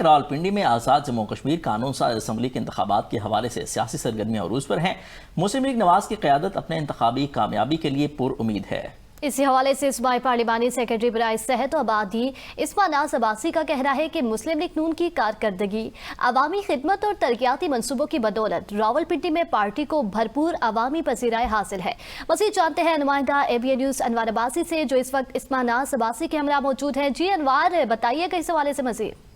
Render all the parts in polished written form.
कि रावलपिंडी में आज़ाद जम्मू कश्मीर कानून साज असम्बली के इंतखाबात के हवाले से सियासी सरगर्मियां अरूज पर हैं। मुस्लिम लीग नवाज की क़यादत अपने इंतखाबी कामयाबी के लिए पुरउम्मीद है। इसी हवाले से सूबाई पार्लिमानी सेक्रेटरी बराए सेहत और आबादी इस्मा नाज अब्बासी का कहना है कि मुस्लिम लीग नून की कारकर्दगी, अवामी खिदमत और तरक्याती मनसूबों की बदौलत रावलपिंडी में पार्टी को भरपूर अवामी पसीराए हासिल है। मज़ीद जानते हैं नुमाइंदा ABN न्यूज़ अनवर अब्बासी से, जो इस वक्त इस्मा नाज अब्बासी के हमरा मौजूद हैं। जी अनवर, बताइएगा इस हवाले से मज़ीद।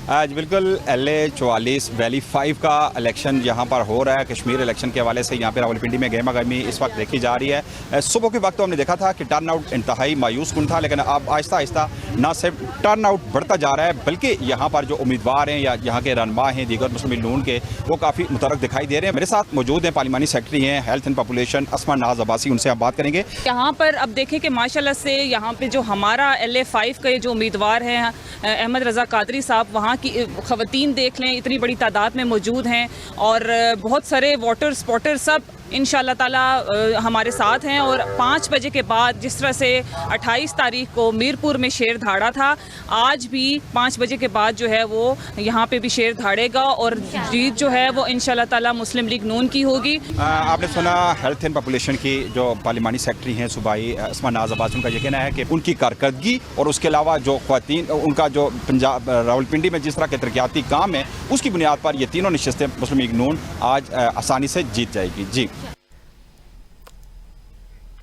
आज बिल्कुल LA 44 वैली 5 का इलेक्शन यहाँ पर हो रहा है। कश्मीर इलेक्शन के हवाले से यहाँ पे रावलपिंडी में गहमा गहमी इस वक्त देखी जा रही है। सुबह के वक्त तो हमने देखा था कि टर्न आउट इंतहाई मायूस कुन था, लेकिन अब आहिस्ता आहिस्ता न सिर्फ टर्न आउट बढ़ता जा रहा है, बल्कि यहाँ पर जो उम्मीदवार हैं या यहाँ के रहनुमा हैं दीगर मुस्लिम लीग नून के, वो काफ़ी मुतरक दिखाई दे रहे हैं। मेरे साथ मौजूद हैं पार्लिमानी सेक्रेटरी हैं हेल्थ एंड पॉपुलेशन इस्मा नाज अब्बासी, उनसे हम बात करेंगे। यहाँ पर अब देखें कि माशाल्लाह से यहाँ पे जो हमारा LA 5 के जो उम्मीदवार हैं अहमद रज़ा कादरी साहब, वहाँ की ख़वातीन देख लें इतनी बड़ी तादाद में मौजूद हैं और बहुत सारे वाटर स्पॉटर सब इंशाअल्लाह ताला हमारे साथ हैं। और 5 बजे के बाद जिस तरह से 28 तारीख को मीरपुर में शेर धाड़ा था, आज भी 5 बजे के बाद जो है वो यहाँ पे भी शेर धाड़ेगा और जीत जो है वो इंशाअल्लाह ताला मुस्लिम लीग नून की होगी। आपने सुना हेल्थ एंड पॉपुलेशन की जो पार्लिमानी सेक्रेटरी हैं सूबाई इस्मा नाज अब्बासी, उनका ये कहना है कि उनकी कारकर्दगी और उसके अलावा जो ख्वातीन उनका जो पंजाब रावलपिंडी में जिस तरह के तरक्याती काम है, उसकी बुनियाद पर ये तीनों नशिस्तें मुस्लिम लीग नून आज आसानी से जीत जाएगी। जी,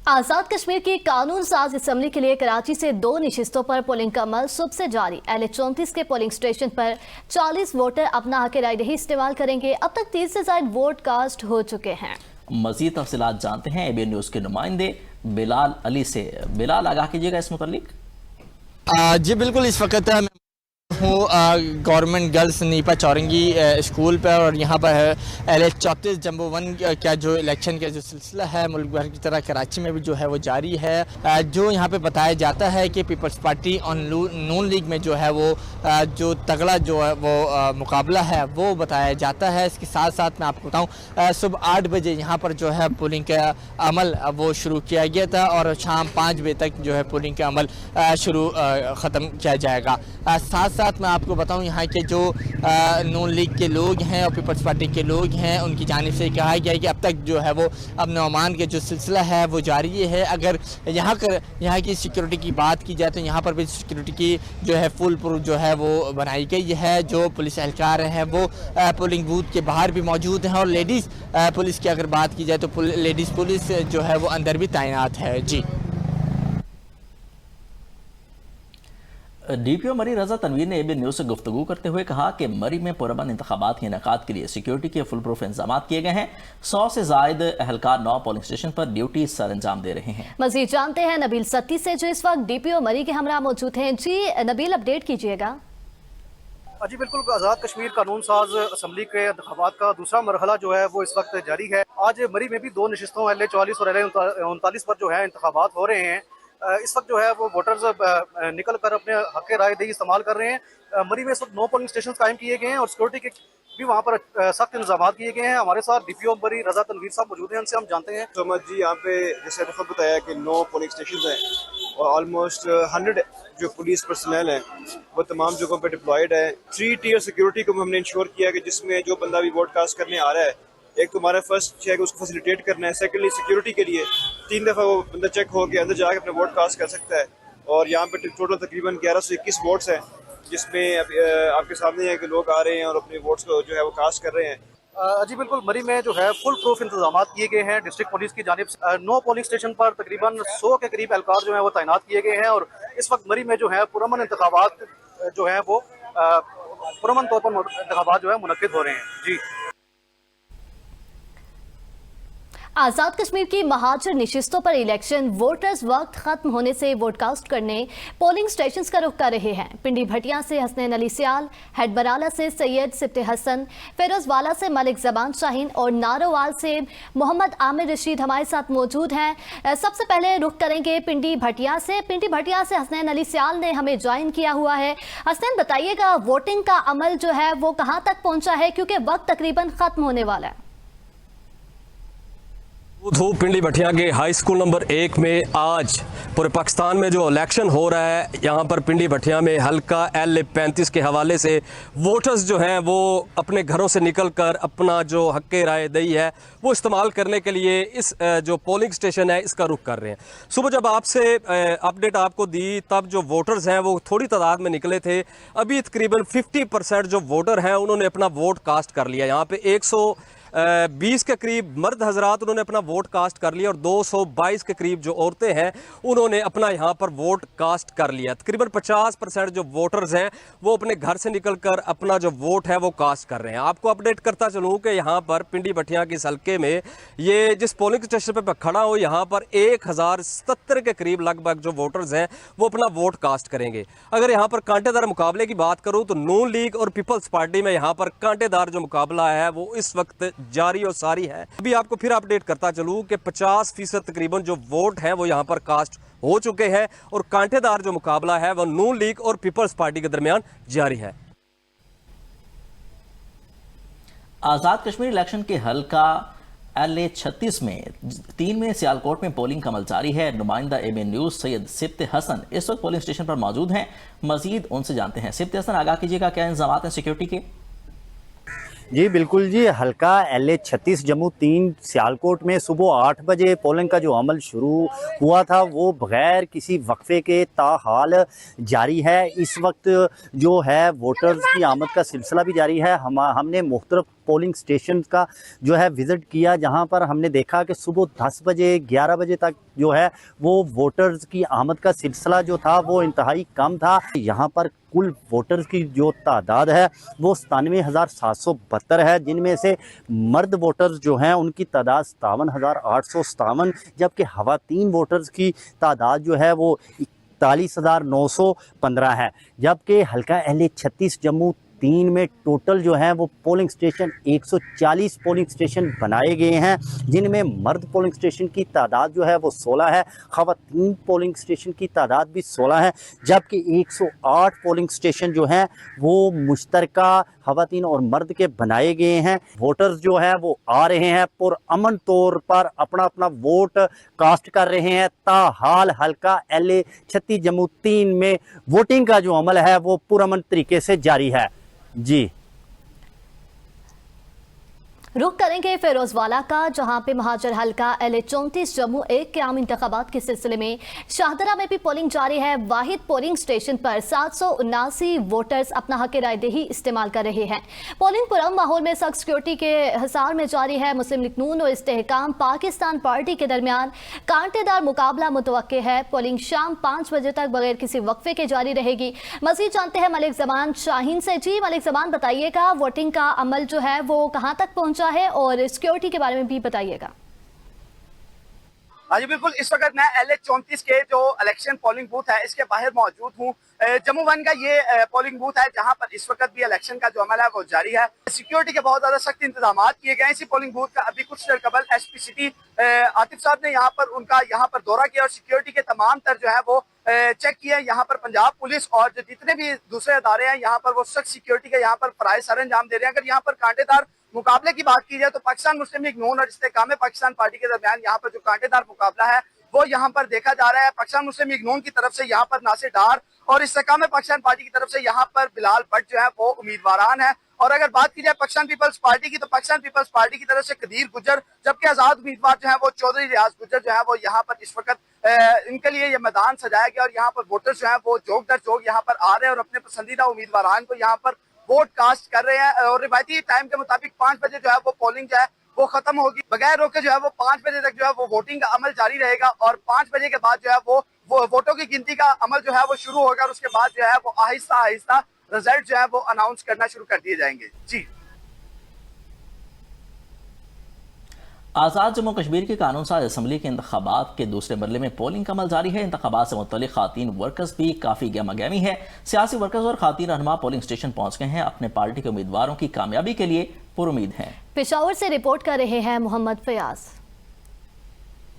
आज़ाद कश्मीर की कानून साज असम्बली के लिए कराची से 2 नशिस्तों पर पोलिंग का अमल सुबह से जारी। LA 34 के पोलिंग स्टेशन पर 40 वोटर अपना हक राय दही इस्तेमाल करेंगे। अब तक 30 से ज्यादा वोट कास्ट हो चुके हैं। मजीद तफसीलात जानते हैं ABN न्यूज़ के नुमाइंदे बिलाल अली से। बिलाल, आगाह कीजिएगा इस मुतालिक। जी बिल्कुल, इस वक्त मैं हूँ गवर्नमेंट गर्ल्स नीपा चौरंगी स्कूल पर और यहाँ पर है LA 34 जम्बो 1 का जो इलेक्शन का जो सिलसिला है मुल्क भर की तरह कराची में भी जो है वो जारी है। जो यहाँ पे बताया जाता है कि पीपल्स पार्टी और नून लीग में जो है वो जो तगड़ा जो है वो मुकाबला है वो बताया जाता है। इसके साथ साथ मैं आपको बताऊँ सुबह 8 बजे यहाँ पर जो है पोलिंग का अमल वो शुरू किया गया था और शाम 5 बजे तक जो है पोलिंग का अमल शुरू ख़त्म किया जाएगा। साथ साथ मैं आपको बताऊं यहाँ के जो नून लीग के लोग हैं और पीपल्स पार्टी के लोग हैं, उनकी जानिब से कहा गया है कि अब तक जो है वो अब नौमान के जो सिलसिला है वो जारी है। अगर यहाँ की सिक्योरिटी की बात की जाए तो यहाँ पर भी सिक्योरिटी की जो है फुल प्रूफ जो है वो बनाई गई है। जो पुलिस एहलकार हैं वो पोलिंग बूथ के बाहर भी मौजूद हैं और लेडीज़ पुलिस की अगर बात की जाए तो लेडीज़ पुलिस जो है वो अंदर भी तैनात है। जी, DPO मरी रजा तनवीर ने ABN न्यूज़ से गुफ्तगू करते हुए कहा कि मरी में पुरअमन इंतखाबात के इनेकाद के लिए सिक्योरिटी के फुल प्रूफ इंतजाम किए गए हैं। 100 से जायद एहलकार 9 पोलिंग स्टेशन पर ड्यूटी सर अंजाम दे रहे हैं। मजीद जानते हैं नबील सत्ती से, जो इस वक्त DPO मरी के हमरा मौजूद हैं। जी नबील, अपडेट कीजिएगा। जी बिल्कुल, आज़ाद कश्मीर कानून साज असम्बली के इंतखाबात का दूसरा मरहला जो है वो इस वक्त जारी है। आज मरी में भी 2 नशिस्तों LA 44 और LA 39 पर जो है इंतखाबात हो रहे हैं। इस वक्त जो है वो वोटर्स निकल कर अपने हक राय दही इस्तेमाल कर रहे हैं। मरी में इस वक्त 9 पोलिंग स्टेशन कायम किए गए हैं और सिक्योरिटी के भी वहाँ पर सख्त इंतजाम किए गए हैं। हमारे साथ DPO मरी रजा तनवीर साहब मौजूद हैं, उनसे हम जानते हैं। तो जी, यहाँ पे जैसे खुद बताया कि 9 पोलिंग स्टेशन हैं और ऑलमोस्ट 100 जो पुलिस पर्सनल हैं वो तमाम जगहों पे डिप्लॉयड है। 3 टियर सिक्योरिटी को हमने इंश्योर किया कि जिसमें जो बंदा भी वोट कास्ट करने आ रहा है, एक तो हमारा फर्स्ट चेक उसको फैसिलिटेट करना है, सेकेंडली सिक्योरिटी के लिए 3 दफ़ा वो बंदा चेक हो के अंदर जाके अपने वोट कास्ट कर सकता है। और यहाँ पे टोटल तकरीबन 1121 वोट्स हैं, जिसमें आपके सामने है कि लोग आ रहे हैं और अपने वोट्स को जो है वो कास्ट कर रहे हैं। जी बिल्कुल, मरी में जो है फुल प्रूफ इंतजाम किए गए हैं डिस्ट्रिक्ट पुलिस की जानिब से। 9 पोलिंग स्टेशन पर तकरीबन 100 के करीब एहलकार जो है वो तैनात किए गए हैं और इस वक्त मरी में जो है पुरअमन इंतखाबात जो है वो पुरअमन तौर पर इंतखाबात जो है मुनक्किद हो रहे हैं। जी, आज़ाद कश्मीर की महाजर नशिस्तों पर इलेक्शन वोटर्स वक्त खत्म होने से वोटकास्ट करने पोलिंग स्टेशन का रुख कर रहे हैं। पिंडी भटिया से हसनैन अली सियाल, हेडबराला से सैयद सिफ्ते हसन, फिरोजवाला से मलिक जबान शाहीन और नारोवाल से मोहम्मद आमिर रशीद हमारे साथ मौजूद हैं। सबसे पहले रुख करेंगे पिंडी भटिया से। पिंडी भटिया से हसनैन अली सियाल ने हमें ज्वाइन किया हुआ है। हसनैन, बताइएगा वोटिंग का अमल जो है वो कहाँ तक पहुँचा है, क्योंकि वक्त तकरीबन खत्म होने वाला है। मौजूद हूँ पिंडी भटिया के हाई स्कूल नंबर 1 में। आज पूरे पाकिस्तान में जो इलेक्शन हो रहा है, यहाँ पर पिंडी भटिया में हल्का LA-35 के हवाले से वोटर्स जो हैं वो अपने घरों से निकलकर अपना जो हक़ राय दही है वो इस्तेमाल करने के लिए इस जो पोलिंग स्टेशन है इसका रुख कर रहे हैं। सुबह जब आपसे अपडेट आपको दी तब जो वोटर्स हैं वो थोड़ी तादाद में निकले थे। अभी तकरीबन 50% जो वोटर हैं उन्होंने अपना वोट कास्ट कर लिया। यहाँ पे 120 के करीब मर्द हजरात उन्होंने अपना वोट कास्ट कर लिया और 222 के करीब जो औरतें हैं उन्होंने अपना यहाँ पर वोट कास्ट कर लिया। तकरीबन 50% जो वोटर्स हैं वो अपने घर से निकलकर अपना जो वोट है वो कास्ट कर रहे हैं। आपको अपडेट करता चलूँ कि यहाँ पर पिंडी भटिया के इस हल्के में ये जिस पोलिंग स्टेशन पर खड़ा हो यहाँ पर 1077 के करीब लगभग जो वोटर्स हैं वो अपना वोट कास्ट करेंगे। अगर यहाँ पर कांटेदार मुकाबले की बात करूँ तो नून लीग और पीपल्स पार्टी में यहाँ पर कांटेदार जो मुकाबला है वो इस वक्त जारी और सारी है। अभी आपको फिर अपडेट करता चलूं कि 50% तकरीबन जो वोट हैं वो यहां पर कास्ट हो चुके हैं और कांटेदार जो मुकाबला है वो नून लीग और पीपल्स पार्टी के दरमियान जारी है। आज़ाद कश्मीर इलेक्शन के हल्का LA-36 में 3 में सियालकोट में पोलिंग का अमल जारी है। नुमाइंदा ABN न्यूज़ सैयद सिब्त हसन इस वक्त पोलिंग स्टेशन पर मौजूद हैं। मजीद उनसे जानते हैं। सिब्त हसन, आगाह कीजिएगा, क्या इंतजाम हैं सिक्योरिटी के? जी बिल्कुल जी, हल्का LA-36 जम्मू 3 सियालकोट में सुबह 8 बजे पोलिंग का जो अमल शुरू हुआ था वो बग़ैर किसी वक्फे के ताहाल जारी है। इस वक्त जो है वोटर्स की आमद का सिलसिला भी जारी है। हमने मुख्तलिफ पोलिंग स्टेशन का जो है विज़िट किया, जहां पर हमने देखा कि सुबह 10 बजे 11 बजे तक जो है वो वोटर्स की आमद का सिलसिला जो था वो इंतहाई कम था। यहाँ पर कुल वोटर्स की जो तादाद है वो 97,772 है, जिनमें से मर्द वोटर्स जो हैं उनकी तादाद 57,857, जबकि ख़वातीन वोटर्स की तादाद जो है वो 41,915 है। जबकि हल्का LA-36 जम्मू 3 में टोटल जो है वो पोलिंग स्टेशन 140 पोलिंग स्टेशन बनाए गए हैं, जिनमें मर्द पोलिंग स्टेशन की तादाद जो है वो 16 है, ख़वातीन पोलिंग स्टेशन की तादाद भी 16 है, जबकि 108 पोलिंग स्टेशन जो हैं वो मुश्तरका ख़वातीन और मर्द के बनाए गए हैं। वोटर्स जो है वो आ रहे हैं पुरअमन तौर पर अपना अपना वोट कास्ट कर रहे हैं। ताहाल हल्का LA-36 जम्मू 3 में वोटिंग का जो अमल है वो पुरअमन तरीके से जारी है। जी रुख करेंगे फिरोजवाला का, जहां पे महाजर हल्का LA-34 जम्मू 1 के आम इंतखाबात के सिलसिले में शाहदरा में भी पोलिंग जारी है। वाहिद पोलिंग स्टेशन पर 779 वोटर्स अपना हक राय दही इस्तेमाल कर रहे हैं। पोलिंग पुरअमन माहौल में सख्त सिक्योरिटी के हिसार में जारी है। मुस्लिम लीग नून और इस्तेहकाम पाकिस्तान पार्टी के दरमियान कांटेदार मुकाबला मुतवक्के है। पोलिंग शाम 5 बजे तक बगैर किसी वक्फे के जारी रहेगी। मजीद जानते हैं मलिक जमान शाहीन से। जी मलिक जमान, बताइएगा वोटिंग का अमल जो है वो कहां तक पहुंचा है और सिक्योरिटी के बारे में भी बताइएगा। हाँ जी बिल्कुल, इस वक्त मैं LA-34 के जो इलेक्शन पोलिंग बूथ है इसके बाहर मौजूद हूँ। जम्मू 1 का ये पोलिंग बूथ है जहाँ पर इस वक्त भी इलेक्शन का जो अमल है वो जारी है। सिक्योरिटी के बहुत ज्यादा सख्त इंतजाम किए गए हैं इसी पोलिंग बूथ का। अभी कुछ देर कबल SP सिटी आतिफ साहब ने यहाँ पर दौरा किया और सिक्योरिटी के तमाम तर जो है वो चेक किया। यहाँ पर पंजाब पुलिस और जो जितने भी दूसरे अदारे हैं यहाँ पर वो सख्त सिक्योरिटी के यहाँ पर फराइज सर अंजाम दे रहे हैं। अगर यहाँ पर कांटेदार मुकाबले की बात की जाए तो पाकिस्तान मुस्लिम लीग नून और इस्तेहकाम पाकिस्तान पार्टी के दरमियान यहाँ पर जो कांटेदार मुकाबला है वो यहाँ पर देखा जा रहा है। पाकिस्तान मुस्लिम लीग नून की तरफ से यहाँ पर नासिर डार और इस्तेहकाम पाकिस्तान पार्टी की तरफ से यहाँ पर बिलाल भट्ट जो है वो उम्मीदवारान है। और अगर बात की जाए पाकिस्तान पीपल्स पार्टी की तो पाकिस्तान पीपल्स पार्टी की तरफ से कदीर गुज्जर, जबकि आजाद उम्मीदवार जो है वो चौधरी रियाज गुज्जर जो है वो यहाँ पर इस वक्त इनके लिए ये मैदान सजाया गया और यहाँ पर वोटर्स जो है वो जोक दर जोक यहाँ पर आ रहे हैं और अपने पसंदीदा उम्मीदवारान को यहाँ पर वोट कास्ट कर रहे हैं। और रिवायती टाइम के मुताबिक 5 बजे जो है वो पोलिंग जो है वो खत्म होगी। बगैर रोके जो है वो 5 बजे तक जो है वो वोटिंग का अमल जारी रहेगा और 5 बजे के बाद जो है वो वोटों की गिनती का अमल जो है वो शुरू होगा और उसके बाद जो है वो आहिस्ता आहिस्ता रिजल्ट जो है वो अनाउंस करना शुरू कर दिए जाएंगे। जी आज़ाद जम्मू कश्मीर की कानून साज असम्बली के इंतखाबात के दूसरे मरले में पोलिंग का अमल जारी है। इंतखाबात से मुतल्लिक़ खातीन वर्कर्स भी काफ़ी गहमा गहमी है। सियासी वर्कर्स और खातीन रहनुमा पोलिंग स्टेशन पहुंच गए हैं, अपने पार्टी के उम्मीदवारों की कामयाबी के लिए पुरुमीद हैं। पेशावर से रिपोर्ट कर रहे हैं मोहम्मद फयाज।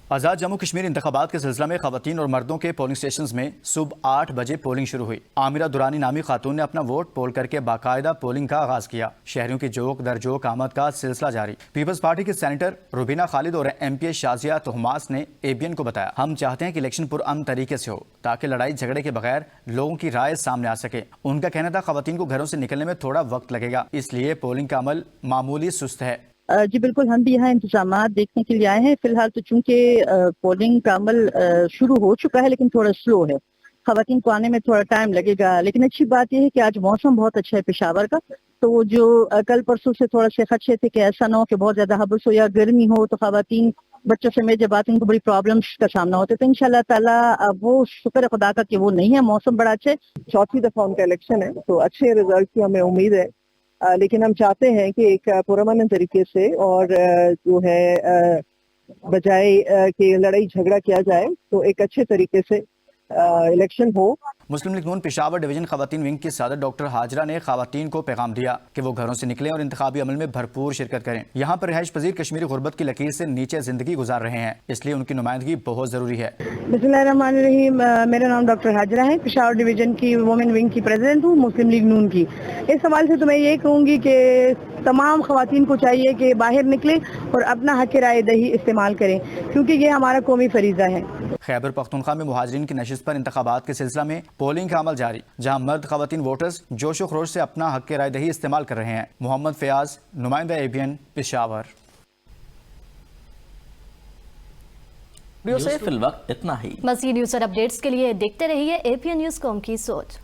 आज़ाद जम्मू कश्मीर इंतखाबात के सिलसिला में खवातीन और मर्दों के पोलिंग स्टेशन में सुबह 8 बजे पोलिंग शुरू हुई। आमिरा दुरानी नामी खातून ने अपना वोट पोल करके बाकायदा पोलिंग का आगाज किया। शहरियों की जोक दर जोक आमद का सिलसिला जारी। पीपल्स पार्टी के सेनेटर रुबीना खालिद और MP शाजिया तोहमास ने ABN को बताया, हम चाहते हैं कि इलेक्शन पुरअमन तरीके से हो ताकि लड़ाई झगड़े के बगैर लोगों की राय सामने आ सके। उनका कहना था खवातीन को घरों से निकलने में थोड़ा वक्त लगेगा, इसलिए पोलिंग का अमल मामूली सुस्त है। जी बिल्कुल, हम भी यहाँ इंतजाम देखने के लिए आए हैं। फिलहाल तो चूंकि पोलिंग का अमल शुरू हो चुका है लेकिन थोड़ा स्लो है, खवातीन को आने में थोड़ा टाइम लगेगा। लेकिन अच्छी बात यह है कि आज मौसम बहुत अच्छा है पेशावर का, तो वो जो कल परसों से थोड़ा से खदशे थे कि ऐसा ना हो कि बहुत ज्यादा हबस हो या गर्मी हो तो खवातीन बच्चों से जब आते हैं तो बड़ी प्रॉब्लम्स का सामना होता है। तो इंशाल्लाह ताला वो शुक्र है खुदा का कि वो नहीं है, मौसम बड़ा अच्छा है। चौथी दफा उनका इलेक्शन है तो अच्छे रिजल्ट की हमें उम्मीद है, लेकिन हम चाहते हैं कि एक पुरअमन तरीके से और जो है बजाय कि लड़ाई झगड़ा किया जाए तो एक अच्छे तरीके से इलेक्शन हो। मुस्लिम लीग नून पेशावर डिवीजन खवातीन विंग की सदर डॉक्टर हाजरा ने खवातीन को पैगाम दिया कि वो घरों से निकलें और इंतखाबी अमल में भरपूर शिरकत करें। यहाँ पर रिहाइश पजीर कश्मीरी गुर्बत की लकीर से नीचे जिंदगी गुजार रहे हैं, इसलिए उनकी नुमाइंदगी बहुत जरूरी है। बिस्मिल्लाहिर्रहमानिर्रहीम, मेरा नाम डॉक्टर हाजरा है, पेशावर डिवीजन की वुमेन विंग की प्रेसिडेंट हूँ मुस्लिम लीग नून की। इस सवाल से तो मैं ये कहूँगी कि तमाम खवातीन को चाहिए कि बाहर निकले और अपना हक राय दही इस्तेमाल करें, क्योंकि ये हमारा कौमी फरीजा है। खैबर पख्तूनख्वा में मुहाजिरीन की नशिस्त पर इंतखाबात के सिलसिला में पोलिंग का अमल जारी, जहां मर्द खवातीन वोटर्स जोश व खरोश से अपना हक राय दही इस्तेमाल कर रहे हैं। मोहम्मद फयाज, नुमाइंदा ABN, पेशावर। वीडियो से फिल वक्त इतना ही। मज़ीद न्यूज़ और अपडेट्स के लिए देखते रहिए ABN न्यूज़ कॉम की सोच।